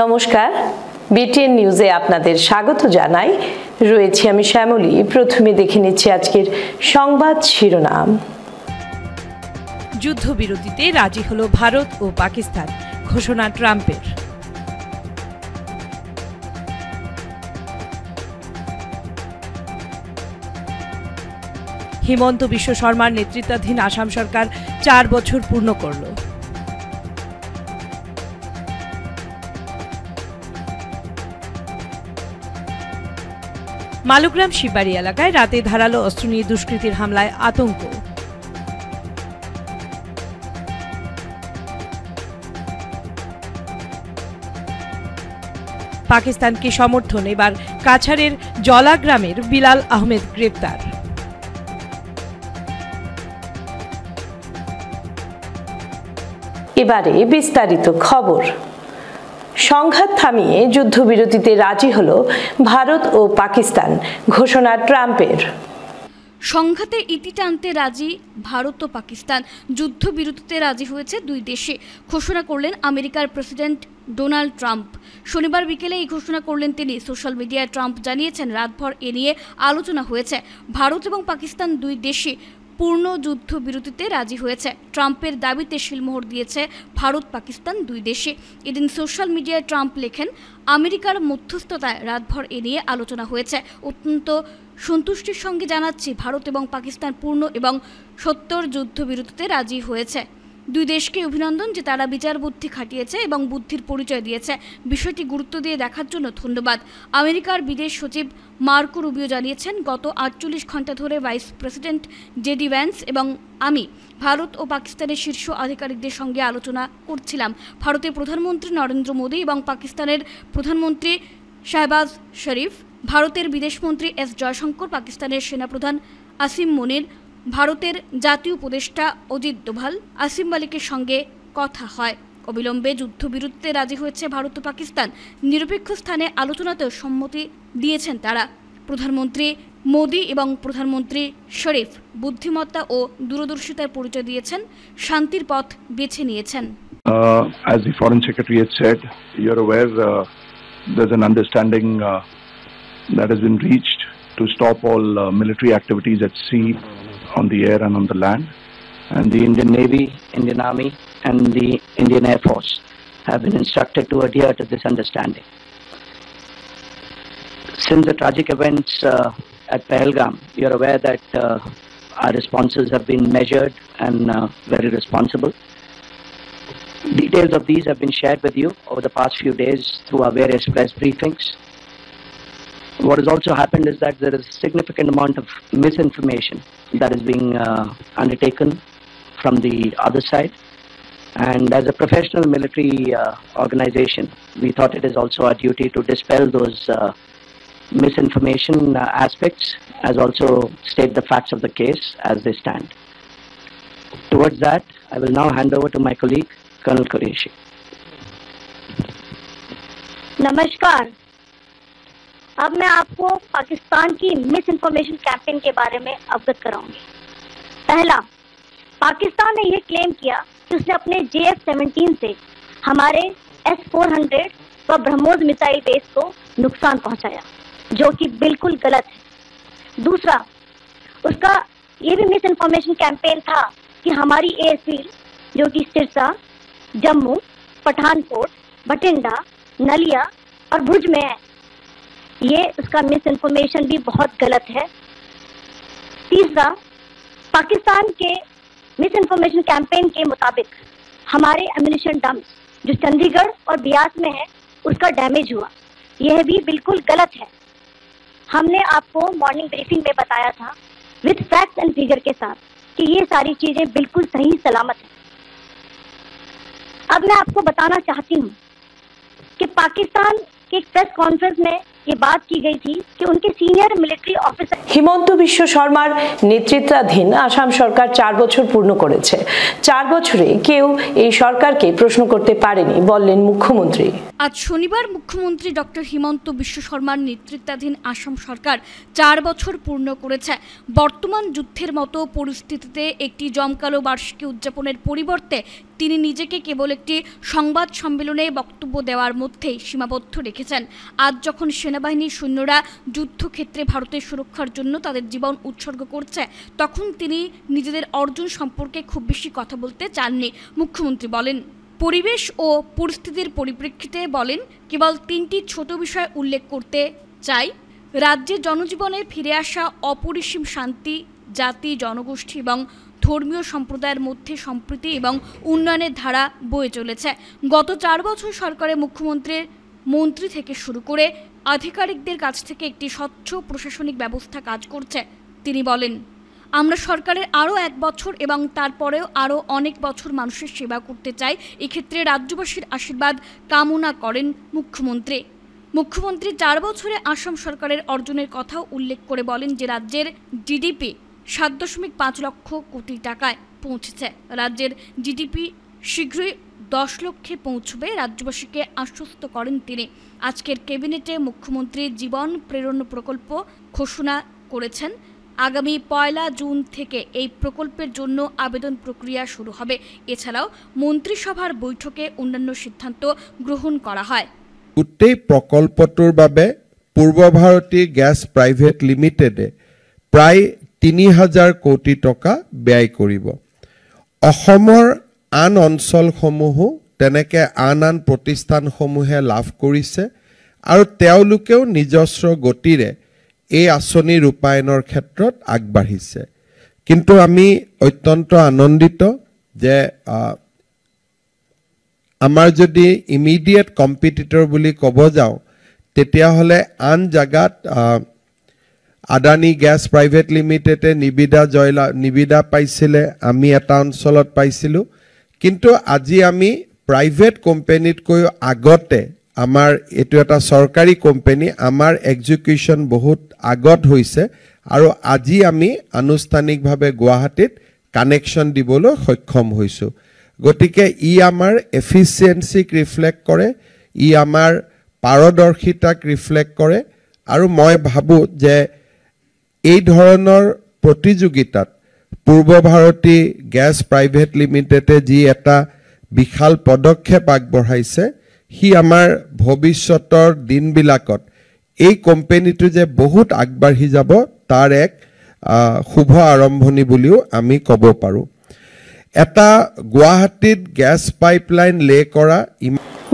নমস্কার, বিটিএন নিউজে আপনাদের স্বাগত জানাই। রয়েছি আমি শ্যামলী। প্রথমে দেখে নিচ্ছি আজকের সংবাদ শিরোনাম। যুদ্ধবিরতিতে রাজি হলো ভারত ও পাকিস্তান, ঘোষণা ট্রাম্পের। হিমন্ত বিশ্ব শর্মার নেতৃত্বাধীন আসাম সরকার 4 বছর পূর্ণ করল। মালুগ্রাম শিববাড়ি এলাকায় রাতে ধারালো অস্ত্র নিয়ে দুষ্কৃতীর হামলায় আতঙ্ক। পাকিস্তানকে সমর্থন, এবার কাছাড়ের জলা গ্রামের বিলাল আহমেদ গ্রেপ্তার। এবারে বিস্তারিত খবর। সংঘাত থামিয়ে যুদ্ধবিরতিতে রাজি হল ভারত ও পাকিস্তান, ঘোষণা ট্রাম্পের। সংঘাতে ইতি টানতে রাজি ভারত ও পাকিস্তান, যুদ্ধবিরতিতে রাজি হয়েছে দুই দেশে, ঘোষণা করলেন আমেরিকার প্রেসিডেন্ট ডোনাল্ড ট্রাম্প। শনিবার বিকেলে এই ঘোষণা করলেন তিনি। সোশ্যাল মিডিয়ায় ট্রাম্প জানিয়েছেন, রাতভর এ নিয়ে আলোচনা হয়েছে। ভারত এবং পাকিস্তান দুই দেশে পূর্ণ যুদ্ধবিরতিতে রাজি হয়েছে। ট্রাম্পের দাবিতে শিলমোহর দিয়েছে ভারত পাকিস্তান দুই দেশে। এদিন সোশ্যাল মিডিয়ায় ট্রাম্প লেখেন, আমেরিকার মধ্যস্থতায় রাতভর এ নিয়ে আলোচনা হয়েছে। অত্যন্ত সন্তুষ্টির সঙ্গে জানাচ্ছি, ভারত এবং পাকিস্তান পূর্ণ এবং সত্তর যুদ্ধবিরতিতে রাজি হয়েছে। দুই দেশকে অভিনন্দন যে তারা বিচার বুদ্ধি খাটিয়েছে এবং বুদ্ধির পরিচয় দিয়েছে। বিষয়টি গুরুত্ব দিয়ে দেখার জন্য ধন্যবাদ। আমেরিকার বিদেশ সচিব মার্কো রুবিও জানিয়েছেন, গত 48 ঘন্টা ধরে ভাইস প্রেসিডেন্ট জেডি ভ্যান্স এবং আমি ভারত ও পাকিস্তানের শীর্ষ আধিকারিকদের সঙ্গে আলোচনা করছিলাম। ভারতের প্রধানমন্ত্রী নরেন্দ্র মোদী এবং পাকিস্তানের প্রধানমন্ত্রী শাহবাজ শরীফ, ভারতের বিদেশমন্ত্রী এস জয়শঙ্কর, পাকিস্তানের সেনাপ্রধান আসিম মনির, ভারতের জাতীয় উপদেষ্টা অজিত দোভাল, আসিম মালিকের সঙ্গে কথা হয়। অবিলম্বে যুদ্ধবিরতিতে রাজি হয়েছে ভারত ও পাকিস্তান। নিরপেক্ষ স্থানে আলোচনাতেও সম্মতি দিয়েছেন তারা। প্রধানমন্ত্রী মোদী এবং প্রধানমন্ত্রী শরীফ বুদ্ধিমত্তা ও দূরদর্শিতার পরিচয় দিয়েছেন, শান্তির পথ বেছে নিয়েছেন। As the Foreign Secretary had said, you're aware there's an understanding that has been reached to stop all military activities at sea, on the air and on the land. And the Indian Navy, Indian Army and the Indian Air Force have been instructed to adhere to this understanding. Since the tragic events at Pahalgam, you're aware that our responses have been measured and very responsible. Details of these have been shared with you over the past few days through our various press briefings. What has also happened is that there is a significant amount of misinformation that is being undertaken from the other side. And as a professional military organization, we thought it is also our duty to dispel those misinformation aspects, as also state the facts of the case as they stand. Towards that, I will now hand over to my colleague, Colonel Qureshi. नमस्कार। अब मैं आपको पाकिस्तान की miss information campaign के बारे में अवगत कराऊंगी। पहला, पाकिस्तान ने यह क्लेम किया कि उसने अपने JF-17 से हमारे S-400 व ब्रह्मोस मिसाइल बेस को नुकसान पहुंचाया, जो कि बिल्कुल गलत है। दूसरा, उसका ये भी मिस इन्फॉर्मेशन कैंपेन था कि हमारी एयरफील्ड, जो कि सिरसा, जम्मू, पठानकोट, बठिंडा, नलिया और भुज में है, ये उसका मिस इन्फॉर्मेशन भी बहुत गलत है। तीसरा, पाकिस्तान के मिस इन्फॉर्मेशन कैंपेन के मुताबिक हमारे एम्यूनिशन डम्प्स जो चंडीगढ़ और बियास में है, उसका डैमेज हुआ, यह भी बिल्कुल गलत है। हमने आपको मॉर्निंग ब्रीफिंग में बताया था विद फैक्ट्स एंड फिगर के साथ कि ये सारी चीजें बिल्कुल सही सलामत है। अब मैं आपको बताना चाहती हूँ कि पाकिस्तान के एक प्रेस कॉन्फ्रेंस में ये बात की गई थी कि उनके senior military officer Himanta Biswa শর্মার নেতৃত্বাধীন আসাম সরকার 4 বছর পূর্ণ করেছে। 4 বছরে কেউ এই সরকারকে প্রশ্ন করতে পারেনি বললেন মুখ্যমন্ত্রী। আজ শনিবার মুখ্যমন্ত্রী ডক্টর হিমন্ত বিশ্ব শর্মার নেতৃত্বাধীন আসাম সরকার 4 বছর পূর্ণ করেছে। বর্তমান যুদ্ধের মতো পরিস্থিতিতে একটি জমকালো বার্ষিকী উদযাপনের পরিবর্তে তিনি নিজেকে কেবল একটি সংবাদ সম্মেলনে বক্তব্য দেওয়ার মধ্যেই সীমাবদ্ধ রেখেছেন। আজ যখন সেনাবাহিনীর সৈন্যরা যুদ্ধক্ষেত্রে ভারতের সুরক্ষার জন্য তাদের জীবন উৎসর্গ করছে, তখন তিনি নিজেদের অর্জন সম্পর্কে খুব বেশি কথা বলতে চাননি। মুখ্যমন্ত্রী বলেন, পরিবেশ ও পরিস্থিতির পরিপ্রেক্ষিতে বলেন, কেবল 3টি ছোট বিষয় উল্লেখ করতে চাই। রাজ্যে জনজীবনে ফিরে আসা অপরিসীম শান্তি, জাতি, জনগোষ্ঠী এবং ধর্মীয় সম্প্রদায়ের মধ্যে সম্প্রীতি এবং উন্নয়নের ধারা বয়ে চলেছে। গত 4 বছর সরকারে মুখ্যমন্ত্রীর মন্ত্রী থেকে শুরু করে আধিকারিকদের কাছ থেকে একটি স্বচ্ছ প্রশাসনিক ব্যবস্থা কাজ করছে। তিনি বলেন, আমরা সরকারের আরও 1 বছর এবং তারপরেও আরও অনেক বছর মানুষের সেবা করতে চাই। এক্ষেত্রে রাজ্যবাসীর আশীর্বাদ কামনা করেন মুখ্যমন্ত্রী। মুখ্যমন্ত্রী 4 বছরে আসাম সরকারের অর্জনের কথাও উল্লেখ করে বলেন যে রাজ্যের জিডিপি 7.5 লক্ষ কোটি টাকায় পৌঁছেছে। রাজ্যের জিডিপি শীঘ্রই 10 লক্ষে পৌঁছবে। রাজ্যবাসীকে আশ্বস্ত করেন তিনি। আজকের ক্যাবিনেটে মুখ্যমন্ত্রী জীবন প্রেরণ প্রকল্প ঘোষণা করেছেন। আগামী 1 জুন থেকে এই প্রকল্পের জন্য আবেদন প্রক্রিয়া শুরু হবে। এছাড়াও মন্ত্রিসভার বৈঠকে অন্যান্য সিদ্ধান্ত গ্রহণ করা হয়। গোটেই প্ৰকল্পটোৰ বাবে পূৰ্ব ভাৰতী গ্যাস প্ৰাইভেট লিমিটেডে প্ৰায় 3000 কোটি টকা ব্যয় কৰিব। অসমৰ আন অঞ্চলসমূহো তেনেকে আন প্ৰতিষ্ঠানসমূহে লাভ কৰিছে আৰু তেওঁলোকেও নিজস্ব গতিৰে এই আঁচনি ৰূপায়ণৰ ক্ষেত্ৰত আগবাঢ়িছে। কিন্তু আমি অত্যন্ত আনন্দিত যে আমাৰ যদি ইমিডিয়েট কম্পিটিটৰ বুলি ক'ব যাওঁ, তেতিয়াহ'লে আন জাগাত আদানী গ্যাস প্ৰাইভেট লিমিটেডে নিবিদা পাইছিলে, আমি এটা অঞ্চলত পাইছিলোঁ। কিন্তু আজি আমি প্ৰাইভেট কোম্পানীতকৈ আগতে আমাৰ এইটো এটা চৰকাৰী কোম্পানী, আমাৰ এক্সিকিউশ্যন বহুত আগত হৈছে আৰু আজি আমি আনুষ্ঠানিকভাৱে গুৱাহাটীত কানেকশ্যন দিবলৈ সক্ষম হৈছোঁ। গতিকে ই আমাৰ এফিচিয়েঞ্চিক ৰিফ্লেক্ট কৰে, ই আমাৰ পাৰদৰ্শিতাক ৰিফ্লেক্ট কৰে আৰু মই ভাবোঁ যে এই ধৰণৰ প্ৰতিযোগিতাত পূৰ্ব ভাৰতী গ্যাস প্ৰাইভেট লিমিটেডে যি এটা বিশাল পদক্ষেপ আগবঢ়াইছে, সি আমাৰ ভৱিষ্যতৰ দিনবিলাকত এই কোম্পানীটো যে বহুত আগবাঢ়ি যাব তাৰ এক শুভ আৰম্ভণি বুলিও আমি ক'ব পাৰোঁ। এটা গুৱাহাটীত গ্যাস পাইপলাইন লে কৰা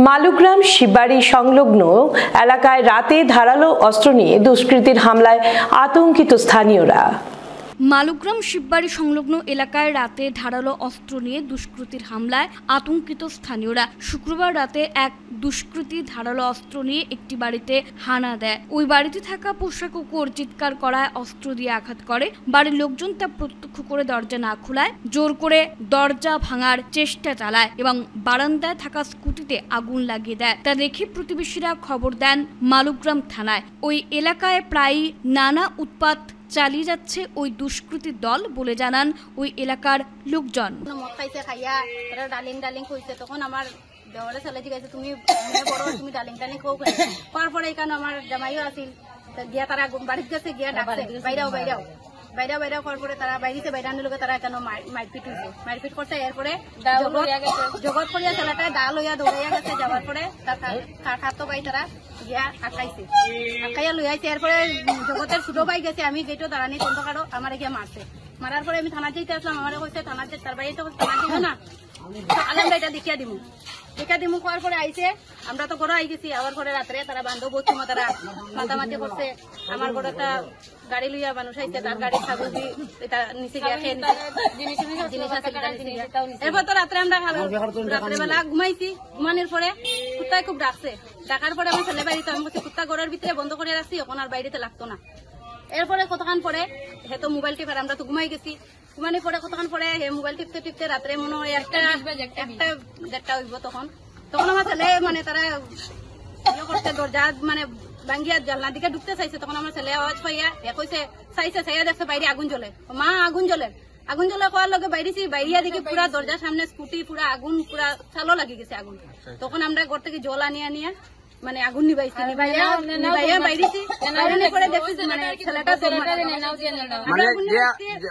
মালুগ্রাম শিববাড়ি সংলগ্ন এলাকায় রাতে ধারালো অস্ত্র নিয়ে দুষ্কৃতীর হামলায় আতঙ্কিত স্থানীয়রা। মালুগ্রাম শিববাড়ি সংলগ্ন এলাকায় রাতে ধারালো অস্ত্র নিয়ে দুষ্কৃতীর হামলায় আতঙ্কিত স্থানীয়রা। শুক্রবার রাতে এক দুষ্কৃতী ধারালো অস্ত্র নিয়ে একটি বাড়িতে হানা দেয়। ওই বাড়িতে থাকা পোষা কুকুর চিৎকার করায় অস্ত্র দিয়ে আঘাত করে। বাড়ির লোকজন তা প্রত্যক্ষ করে দরজা না খোলায় জোর করে দরজা ভাঙার চেষ্টা চালায় এবং বারান্দায় থাকা স্কুটিতে আগুন লাগিয়ে দেয়। তা দেখে প্রতিবেশীরা খবর দেন মালুগ্রাম থানায়। ওই এলাকায় প্রায় নানা উৎপাত চালিয়ে যাচ্ছে ওই দুষ্কৃতীর দল বলে জানান ওই এলাকার লোকজন। তখন আমার দেওয়ালে চলে জিজ্ঞাসা তুমি বড় তুমি ডালিং টালিং খাও করার পরে এখানে আমার জামাইও আসিল গিয়া তারা বাড়িতে গেছে গিয়া ডাকছে বাইরাও বাইরাও বাইরাও বাইরাও করার পরে তারা বাইরেছে বাইরানোর লোকে তারা এখানে মারপিট হয়েছে। মারপিট করছে এরপরে জগৎ করিয়া ছেলেটায় দা লইয়া দৌড়াইয়া গেছে। যাওয়ার পরে তার খাতো ভাই তারা গিয়া আটকাইছে, আটকাইয়া লই আইছে। এরপরে জগতের ছোট ভাই গেছে, আমি যেটা দাঁড়ানি তন্ত কারো আমার গিয়া মারছে। মারার পরে আমি থানা যেতে আসলাম, আমার কইছে থানা যে তার বাড়িতে থানা দিবে না আলাম এটা দেখিয়া দিমু করার পরে আইছে। আমরা তো ঘরে আই গেছি। আবার পরে রাত্রে তারা বান্ধব বসছে, তারা মাতামাতি করছে। আমার ঘরে একটা গাড়ি লইয়া মানুষ আইছে, তার গাড়ি ছাগল নিচে গিয়া খেয়ে জিনিস আছে। এরপর তো রাত্রে আমরা রাত্রেবেলা ঘুমাইছি। ঘুমানোর পরে কুত্তায় খুব ডাকছে। ডাকার পরে আমার ছেলে বাড়িতে আমি বলছি কুত্তা ঘরের ভিতরে বন্ধ করে রাখছি, এখন আর বাইরেতে লাগতো না। এরপরে কতক্ষণ পরে হেতো মোবাইল টিপার আমরা তো ঘুমাই গেছি। ঘুমানোর পরে কতক্ষণ পরে মোবাইল টিপতে টিপতে রাত্রে মনে হয় একটা দেড়টা হইব। তখন আমার ছেলে মানে তারা করছে দরজা মানে ভাঙ্গিয়া জানলা দিকে ঢুকতে চাইছে, তখন আমার ছেলে আওয়াজ পাইয়া কইছে চাইছে চাইয়া দেখছে বাইরে আগুন জ্বলে, মা আগুন জ্বলে কোয়ার লগে বাইরেছি, বাইরিয়া দিকে পুরা দরজার সামনে স্কুটি পুরা আগুন পুরা চালো লাগি গেছে আগুন। তখন আমরা ঘর থেকে জল আনিয়া মানে আগুন নিবাইছি, নিবাইয়া বাইরেছি, পরে দেখতেছি মানে ছেলেটা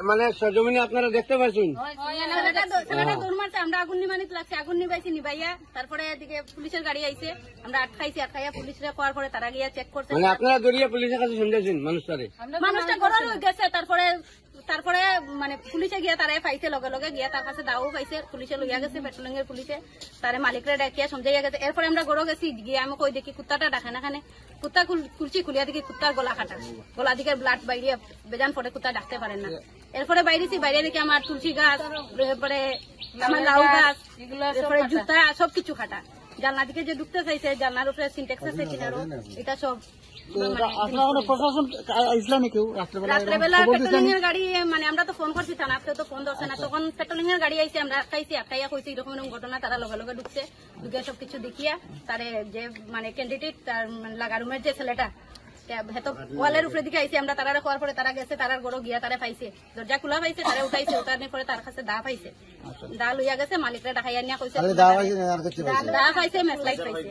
মানে সরজমিনে আপনারা দেখতে পাচ্ছেন ছেলেটা দৌড় মারছে, আমরা আগুন নিবানিতে লাগছে, আগুন নিবাইছি, নিবাইয়া তারপরে এদিকে পুলিশের গাড়ি আইছে, আমরা আটকাইয়া পুলিশরা পাওয়ার পরে তারা গিয়া চেক করছে। মানে আপনারা দরিয়া পুলিশের কাছে শুনতেছেন মানুষটা ঘরে গেছে, তারপরে মানে পুলিশে গিয়া তারা পাইছে, লগে লগে গিয়া তার কাছে দাও পাইছে, পুলিশে লইয়া গেছে, পেট্রোলিং এর পুলিশে তারে মালিকরা ডাকিয়া সমঝাইয়া গেছে। এরপরে আমরা গড়ো গেছি, গিয়ে আমি কই দেখি কুত্তাটা ডাকে না, খানে কুত্তা কুলচি খুলিয়া দেখি কুত্তার গলা কাটা, গলা দিকে ব্লাড বাইরিয়া বেজান পরে কুত্তা ডাকতে পারেন না। এরপরে বাইরেছি, বাইরে দেখি আমার তুলসী গাছ, এরপরে আমার লাউ গাছ, এরপরে জুতা সবকিছু খাটা। জানলা দিকে যে ঢুকতে চাইছে, জানলার উপরে সিনটেক্স আছে কিনারো, এটা সব রাত্রেবেলা পেট্রোলিং এর গাড়ি মানে আমরা তো ফোন করছি থানাতে, তো ফোন ধরছে না, তখন পেট্রোলিং এর গাড়ি আইসে, আমরা আটকাইয়া কইছি এরকম ঘটনা, তারা লগে লগে ঢুকছে, ঢুকে সবকিছু দেখিয়া তারে যে মানে ক্যান্ডিডেট তার লাগা রুমের যে ছেলেটা ওয়ালের উপরে দিকে আইসে, আমরা তারা খাওয়ার পরে তারা গেছে, তারার গড়ো গিয়া তারা পাইছে, দরজা খোলা পাইছে, তারা উঠাইছে, উঠানোর পরে তার কাছে দা পাইছে, দা লইয়া গেছে, মালিকরা ডাকাইয়া নিয়ে কইছে দা পাইছে, মেসলাইট পাইছে।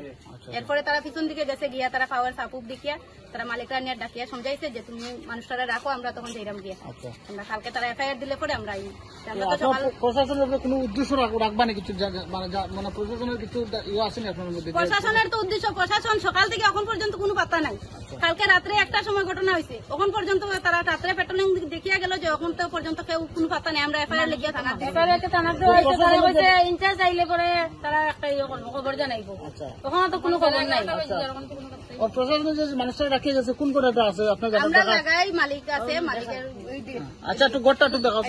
এরপরে তারা পিছন দিকে গেছে, গিয়া তারা পাওয়ার সাপুপ দেখিয়া তারা মালিকরা নিয়ে ডাকিয়া সমঝাইছে যে তুমি মানুষটারা রাখো, আমরা তখন যাইরাম গিয়া আমরা কালকে তারা এফআইআর দিলে পরে আমরা প্রশাসনের কোনো উদ্দেশ্য রাখবা না কিছু, মানে প্রশাসনের কিছু আছে না আপনার মধ্যে? প্রশাসনের তো উদ্দেশ্য, প্রশাসন সকাল থেকে এখন পর্যন্ত কোনো পাত্তা নাই। কালকে রাত্রে একটা সময় ঘটনা হয়েছে, এখন পর্যন্ত তারা রাত্রে পেট্রোলিং দেখিয়া গেল যে এখন তো পর্যন্ত কেউ কোনো পাত্তা নেই। আমরা এফআইআর লিখিয়া থানাতে ইনচার্জ আইলে পরে তারা একটা ইয়ে করবো, খবর জানাইবো, তখন তো কোনো খবর নাই। প্রশাসনের যে মানুষরা রাখিয়ে গেছে কোন কোনটা আছে আপনার আমরা জায়গায় মালিক আছে, মালিকের আচ্ছা একটু গোটা একটু দেখাও,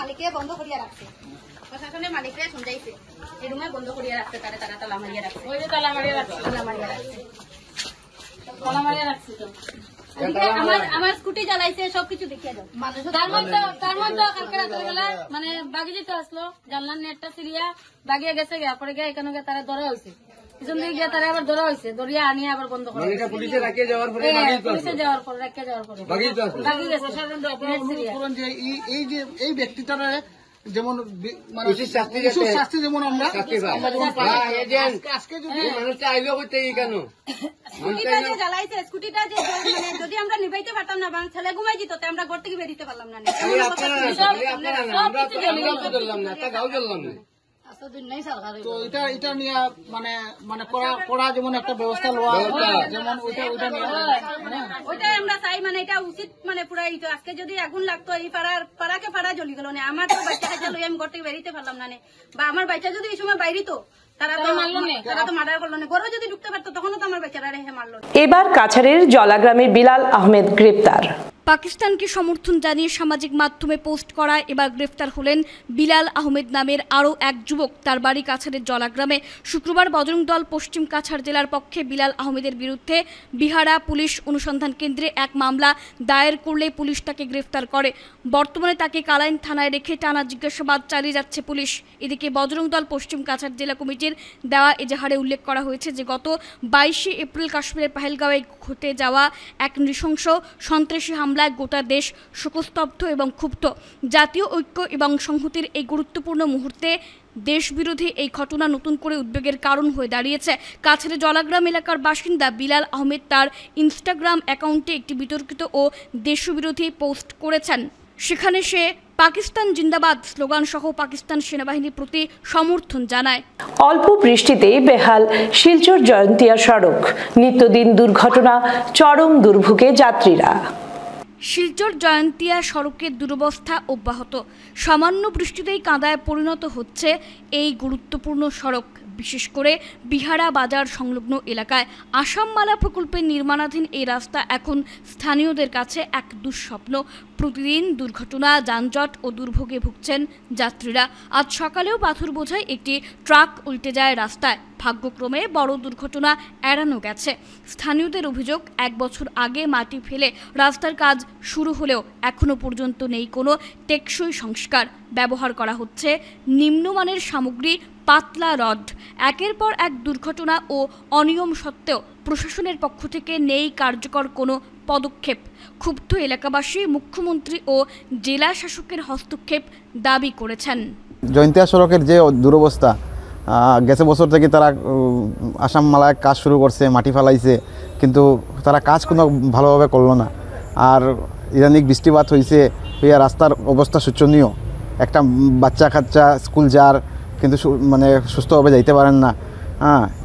মালিকে বন্ধ করিয়া রাখছে, প্রশাসনের মালিকরা সমঝাইছে এই রুমে বন্ধ করিয়া রাখছে, তারা তালা মারিয়া রাখছে, তালা মারিয়া রাখছে। আমার স্কুটি জ্বালাইছে, সবকিছু দেখিয়ে দাও। তার মধ্যে কালকে রাতের বেলা মানে বাগি যেতে আসলো, জানলার নেটটা সিরিয়া বাগিয়ে গেছে, পরে গিয়ে এখানে তারা ধরা হয়েছে, পিছন দিকে গিয়ে তারা আবার ধরা হয়েছে, ধরিয়া আনিয়ে আবার বন্ধ করে পুলিশে রাখিয়ে যাওয়ার পরে বাগি গেছে। এই ব্যক্তিটারা যেমন শাস্তি যেমন আমরা আজকে যদি মানুষটা আইলো করতে কেন স্কুটিটা যে জ্বালাইছে, স্কুটিটা যে মানে যদি আমরা নিভাইতে পারতাম না, ছেলে ঘুমাই যেত, আমরা ঘর থেকে বেরিতে পারলাম না, তো এটা নিয়ে মানে মানে করা যেমন একটা ব্যবস্থা লওয়া, যেমন ওইটাই আমরা চাই, মানে এটা উচিত, মানে পুরা আজকে যদি আগুন লাগতো এই পাড়াকে পাড়া জ্বলি গেল না, আমার তো বাচ্চা কাছে লই আমি ঘর থেকে বেরিতে পারলাম না, বা আমার বাচ্চা যদি এই সময় বাইরিত তারা তো মারলো না, তারা তো মার্ডার করলো না, ঘরে যদি ঢুকতে পারতো তখনও তো আমার বাচ্চারা রেখে মারলো। এবার কাছাড়ের জলাগ্রামের বিলাল আহমেদ গ্রেপ্তার। পাকিস্তানকে সমর্থন জানিয়ে সামাজিক মাধ্যমে পোস্ট করা এবার গ্রেফতার হলেন বিলাল আহমেদ নামের আরও এক যুবক। তার বাড়ি কাছাড়ের জলাগ্রামে। শুক্রবার বজরং দল পশ্চিম কাছাড় জেলার পক্ষে বিলাল আহমেদের বিরুদ্ধে বিহারা পুলিশ অনুসন্ধান কেন্দ্রে এক মামলা দায়ের করলে পুলিশ তাকে গ্রেফতার করে। বর্তমানে তাকে কালাইন থানায় রেখে টানা জিজ্ঞাসাবাদ চালিয়ে যাচ্ছে পুলিশ। এদিকে বজরং দল পশ্চিম কাছাড় জেলা কমিটির দেওয়া এজাহারে উল্লেখ করা হয়েছে যে গত 22 এপ্রিল কাশ্মীরের পাহেলগাঁওয়ে ঘটে যাওয়া এক নৃশংস সন্ত্রাসী হামলায় গোটা দেশ শোকস্তব্ধ এবং ক্ষুব্ধ। জাতীয় ঐক্য এবং সংহতির এই গুরুত্বপূর্ণ মুহূর্তে দেশবিরোধী এই ঘটনা নতুন করে উদ্বেগের কারণ হয়ে দাঁড়িয়েছে। কাছাড়ের জলাগ্রাম এলাকার বাসিন্দা বিলাল আহমেদ তার ইনস্টাগ্রাম অ্যাকাউন্টে একটি বিতর্কিত ও দেশবিরোধী পোস্ট করেছেন। সেখানে সে পাকিস্তান জিন্দাবাদ স্লোগান সহ পাকিস্তান সেনাবাহিনীর প্রতি সমর্থন জানায়। অল্প বৃষ্টিতেই বেহাল শিলচর জয়ন্তিয়া সড়ক, নিত্যদিন দুর্ঘটনা, চরম দুর্ভোগে যাত্রীরা। শিলচর জয়ন্তিয়া সড়কের দুরবস্থা অব্যাহত। সামান্য বৃষ্টিতেই কাদায় পরিণত হচ্ছে এই গুরুত্বপূর্ণ সড়ক, বিশেষ করে বিহারা বাজার সংলগ্ন এলাকায়। আসাম মালা প্রকল্পের নির্মাণাধীন এই রাস্তা এখন স্থানীয়দের কাছে এক দুঃস্বপ্ন। প্রতিদিন দুর্ঘটনা, যানজট ও দুর্ভোগে ভুগছেন যাত্রীরা। আজ সকালেও পাথর বোঝাই একটি ট্রাক উল্টে যায় রাস্তায়। ভাগ্যক্রমে বড় দুর্ঘটনা এড়ানো গেছে। স্থানীয়দের অভিযোগ, 1 বছর আগে মাটি ফেলে রাস্তার কাজ শুরু হলেও এখনও পর্যন্ত নেই কোনো টেকসই সংস্কার। ব্যবহার করা হচ্ছে নিম্নমানের সামগ্রী, পাতলা রড। একের পর এক দুর্ঘটনা ও অনিয়ম সত্ত্বেও প্রশাসনের পক্ষ থেকে নেই কার্যকর কোনো পদক্ষেপ। ক্ষুব্ধ এলাকাবাসী মুখ্যমন্ত্রী ও জেলা শাসকের হস্তক্ষেপ দাবি করেছেন। জয়ন্তিয়া সড়কের যে দুরবস্থা, গেছে বছর থেকে তারা আসাম মালায় কাজ শুরু করছে, মাটি ফেলাইছে, কিন্তু তারা কাজ কোনো ভালোভাবে করলো না। আর ইদানিক বৃষ্টিপাত হয়েছে, রাস্তার অবস্থা শোচনীয়। একটা বাচ্চা কাচ্চা স্কুল যার, কিন্তু মানে সুস্থভাবে যাইতে পারেন না।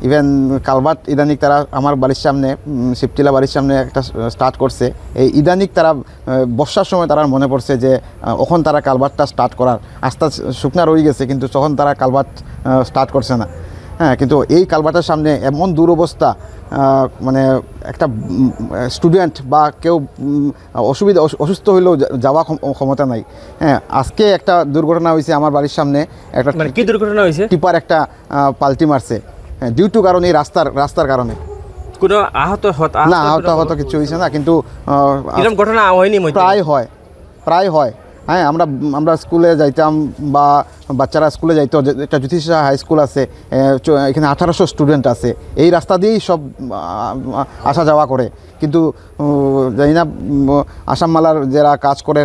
ইভেন কালভার্ট ইদানিক তারা আমার বাড়ির সামনে, শিবটিলা বাড়ির সামনে একটা স্টার্ট করছে। এই ইদানিক তারা বর্ষার সময় তারা মনে পড়ছে যে ওখন তারা কালভার্টটা স্টার্ট করার, আস্তে শুকনা রয়ে গেছে, কিন্তু তখন তারা কালভার্ট স্টার্ট করছে না। কিন্তু এই কালভার্টের সামনে এমন দুরবস্থা, মানে একটা স্টুডেন্ট বা কেউ অসুস্থ হইলেও যাওয়া ক্ষমতা নাই। আজকে একটা দুর্ঘটনা হয়েছে আমার বাড়ির সামনে। একটা কি দুর্ঘটনা হয়েছে? টিপার একটা পাল্টি মারছে ডিউ টু কারণে এই রাস্তার কারণে। কোনো আহত না, আহত কিছু হয়েছে না, কিন্তু এরকম ঘটনা হয়নি, প্রায় হয়। আমরা স্কুলে যাইতাম বা বাচ্চারা স্কুলে যাইতো, একটা জ্যোতিষা হাই স্কুল আছে, এখানে 1800 স্টুডেন্ট আছে, এই রাস্তা দিয়েই সব আসা যাওয়া করে। কিন্তু জানি না আসাম মালার যারা কাজ করে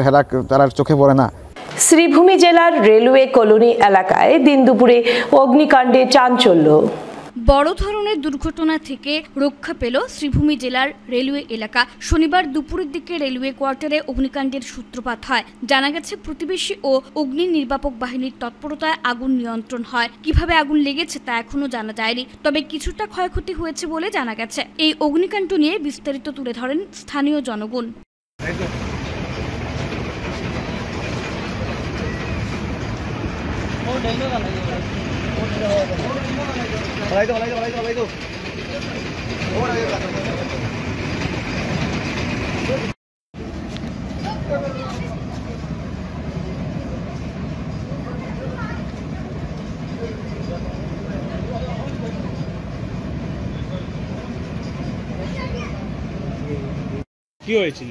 তারা চোখে পড়ে না। শ্রীভূমি জেলার রেলওয়ে কলোনি এলাকায় দিন দুপুরে অগ্নিকাণ্ডে চাঞ্চল্য। বড় ধরনের দুর্ঘটনা থেকে রক্ষা পেল শ্রীভূমি জেলার রেলওয়ে এলাকা। শনিবার দুপুরের দিকে রেলওয়ে কোয়ার্টারে অগ্নিকাণ্ডের সূত্রপাত হয়। জানা গেছে প্রতিবেশী ও অগ্নি নির্বাপক বাহিনীর তৎপরতায় আগুন নিয়ন্ত্রণ হয়। কিভাবে আগুন লেগেছে তা এখনো জানা যায়নি, তবে কিছুটা ক্ষয়ক্ষতি হয়েছে বলে জানা গেছে। এই অগ্নিকাণ্ড নিয়ে বিস্তারিত তুলে ধরেন স্থানীয় জনগণ। কি হয়েছিল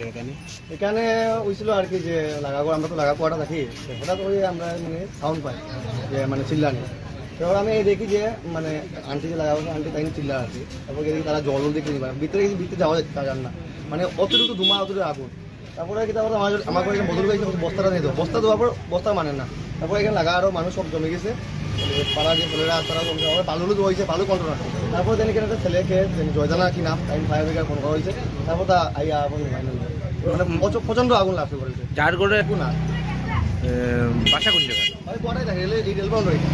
এখানে হয়েছিল আর কি, যে লাগাগো আমরা তো লাগাগোটা থাকি, হঠাৎ করে আমরা মানে সাউন্ড পাই যে মানে চিল্লানি। তারপর আমি দেখি যে মানে আন্টি যে লাগাবো, আন্টি তাই চিল্লা আছে। তারপর দেখি তারা জল দেখে নিবার ভিতরে যাওয়া যাচ্ছে, তা জান না, মানে অতটুকু ধুমা অতটুকু আগুন। তারপরে কি তারপর আমার বদল গেছে, বস্তাটা নিয়ে দেবো, বস্তা দেওয়ার পর বস্তা মানেন না। তারপর এখানে লাগা আরও মানুষ সব জমে গেছে, পাড়া যে ছেলেরা তারা জমে যাওয়ার বালুরও হয়েছে, বালু কন্ট্রোল আছে। তারপর যেন এখানে একটা ছেলেকে জয়দানা কি নাম, টাইম ফায়ার ব্রিগেড ফোন করা হয়েছে। তারপর তা আইয়া মানে প্রচন্ড আগুন লাগতে করেছে। যার করে এখন আর বাসা কোন জায়গায় কোয়াটাই থাকে, এই রেলবাউন্ড রয়েছে।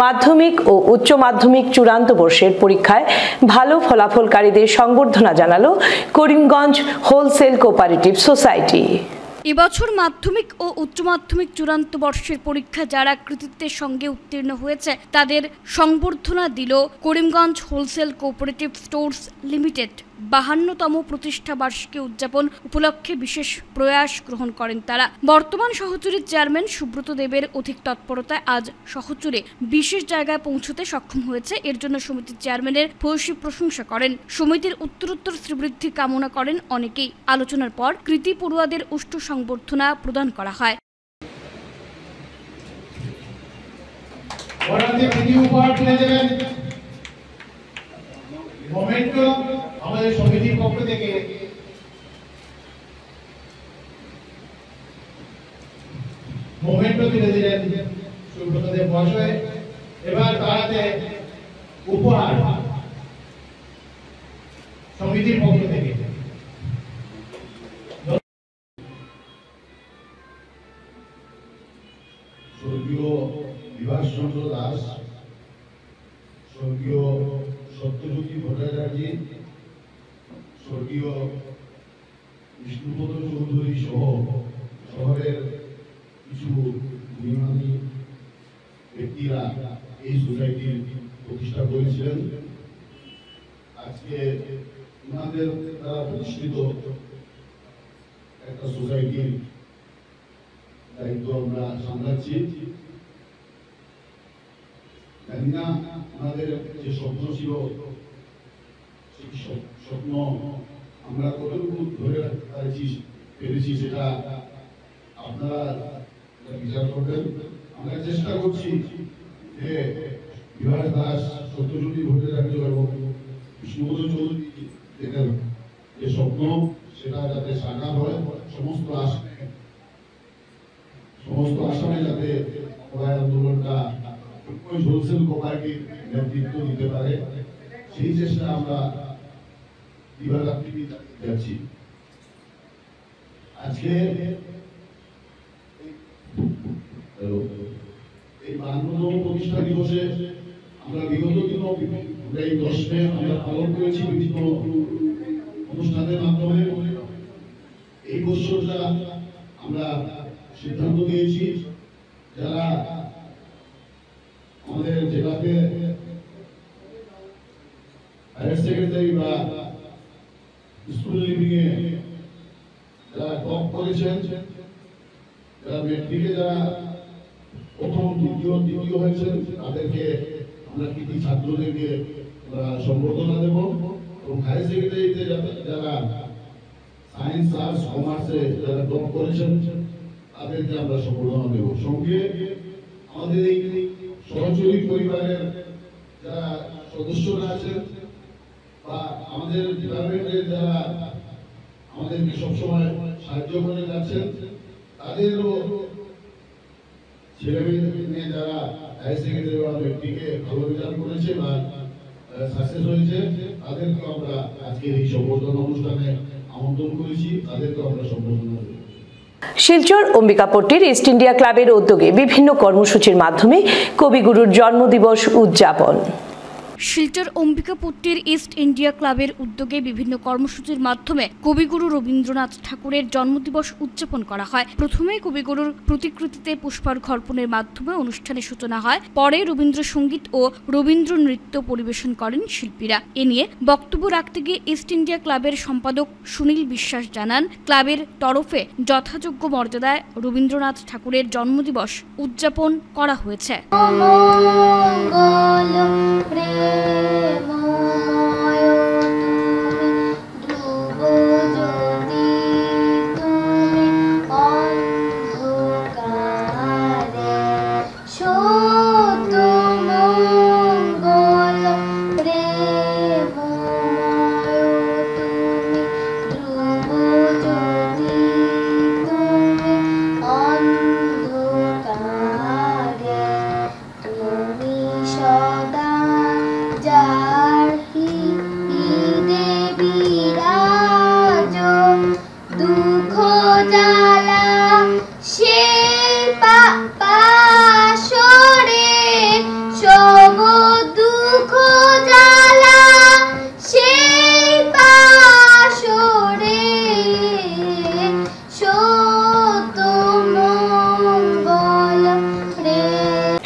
মাধ্যমিক ও উচ্চ মাধ্যমিক চূড়ান্ত বর্ষের পরীক্ষায় ভালো ফলাফলকারীদের সংবর্ধনা জানালো করিমগঞ্জ হোলসেল কোঅপারেটিভ সোসাইটি। এবছর মাধ্যমিক ও উচ্চ মাধ্যমিক চূড়ান্ত বর্ষের পরীক্ষা যারা কৃতিত্বের সঙ্গে উত্তীর্ণ হয়েছে তাদের সংবর্ধনা দিল Karimganj wholesale cooperative stores limited. 52তম প্রতিষ্ঠা বার্ষিকী উদযাপন উপলক্ষে বিশেষ প্রয়াস গ্রহণ করেন তারা। বর্তমান সহচরীর চেয়ারম্যান সুব্রত দেবের অধিক তৎপরতায় আজ সহচরে বিশেষ জায়গায় পৌঁছতে সক্ষম হয়েছে। এর জন্য সমিতির চেয়ারম্যানের ভূয়সী প্রশংসা করেন। সমিতির উত্তরোত্তর শ্রীবৃদ্ধি কামনা করেন অনেকেই। আলোচনার পর কৃতি পড়ুয়াদের উষ্ঠ সংবর্ধনা প্রদান করা হয়। আমাদের সমিতির পক্ষ থেকে মোমেন্টো তুলে দিলেন সুব্রত দেব মহাশয়। এবার তারাতে উপহার সমিতির পক্ষ থেকে স্বর্গীয় বিভাস চন্দ্র দাস, স্বর্গীয় সত্যজ্যোতি ভট্টাচার্য, স্বর্গীয় বিষ্ণুপদ চৌধুরী সহ শহরের কিছু গুণী ব্যক্তিরা এই সোসাইটির প্রতিষ্ঠা করেছিলেন। আজকে ওনাদের দ্বারা প্রতিষ্ঠিত একটা সোসাইটির দায়িত্ব আমরা সামলাচ্ছি। জানি না আমাদের যে স্বপ্ন ছিল সেই স্বপ্ন আমরা কতটুকু ধরে পেরেছি সেটা আপনারা বিচার করবেন। আমরা চেষ্টা করছি যে বিভাস দাস, সত্যজ্যোতি ভট্টাচার্য এবং বিষ্ণুপদ চৌধুরী এদের যে স্বপ্ন সেটা যাতে সাকার হয়, সমস্ত আসামে যাতে কোপাই আন্দোলনটা হোলসেল কোপাইকে নেতৃত্ব দিতে পারে, সেই চেষ্টা আমরা দিবারাত্রি যাচ্ছি। আজকে এই 52তম প্রতিষ্ঠা দিবসে আমরা বিগত দিনও এই 10 মে আমরা পালন করেছি বিভিন্ন অনুষ্ঠানের মাধ্যমে। এই বছরটা আমরা সিদ্ধান্ত নিয়েছি যারা আমাদের জেলাতে হায়ার সেকেন্ডারি বা স্কুল লিভিং এ যারা টপ করেছেন, যারা মেট্রিকে যারা প্রথম দ্বিতীয় হয়েছেন, তাদেরকে আমরা কৃতি ছাত্রদেরকে সম্বর্ধনা দেব এবং হায়ার সেকেন্ডারিতে যারা সায়েন্স, আর্টস, কমার্সে যারা টপ করেছেন তাদেরকে আমরা সম্বর্ধনা দেব। সঙ্গে আমাদের এই সহযোগী পরিবারের যারা সদস্যরা আছেন বা আমাদের ডিপার্টমেন্টের যারা আমাদেরকে সবসময় সাহায্য করে যাচ্ছেন, তাদেরও ছেলে মেয়ে যারা হায়ার সেকেন্ডারি বা মেট্রিকে ভালো রেজাল্ট করেছে বা সাকসেস হয়েছে, তাদেরকেও আমরা আজকের এই সম্বর্ধনা অনুষ্ঠানে আমন্ত্রণ করেছি, তাদেরকেও আমরা সম্বর্ধনা দেব। শিলচর অম্বিকাপট্টির ইস্ট ইন্ডিয়া ক্লাবের উদ্যোগে বিভিন্ন কর্মসূচির মাধ্যমে কবিগুরুর জন্মদিবস উদযাপন। শিলচর অম্বিকাপট্টির ইস্ট ইন্ডিয়া ক্লাবের উদ্যোগে বিভিন্ন কর্মসূচির মাধ্যমে কবিগুরু রবীন্দ্রনাথ ঠাকুরের জন্মদিবস উদযাপন করা হয়। প্রথমে কবিগুরুর প্রতিকৃতিতে পুষ্পার্ঘ্য অর্পণের মাধ্যমে অনুষ্ঠানের সূচনা হয়। পরে রবীন্দ্রসঙ্গীত ও রবীন্দ্র নৃত্য পরিবেশন করেন শিল্পীরা। এ নিয়ে বক্তব্য রাখতে গিয়ে ইস্ট ইন্ডিয়া ক্লাবের সম্পাদক সুনীল বিশ্বাস জানান, ক্লাবের তরফে যথাযোগ্য মর্যাদায় রবীন্দ্রনাথ ঠাকুরের জন্মদিবস উদযাপন করা হয়েছে।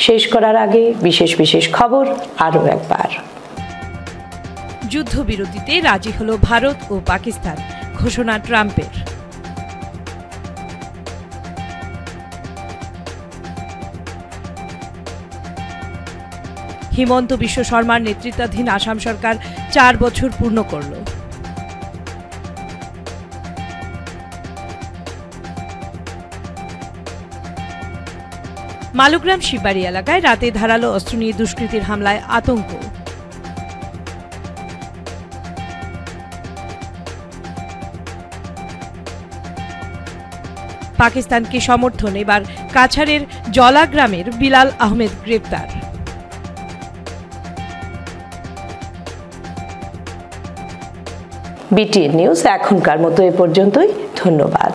শেষ করার আগে বিশেষ খবর আরও একবার। যুদ্ধবিরতিতে রাজি হলো ভারত ও পাকিস্তান, ঘোষণা ট্রাম্পের। হিমন্ত বিশ্ব শর্মার নেতৃত্বাধীন আসাম সরকার 4 বছর পূর্ণ করল। মালুগ্রাম শিববাড়ি এলাকায় রাতে ধারালো অস্ত্র নিয়ে দুষ্কৃতীর হামলায় আতঙ্ক। পাকিস্তানকে সমর্থন, এবার কাছাড়ের জলা গ্রামের বিলাল আহমেদ গ্রেপ্তার। বিটিএন নিউজ এখনকার মতো এ পর্যন্তই। ধন্যবাদ।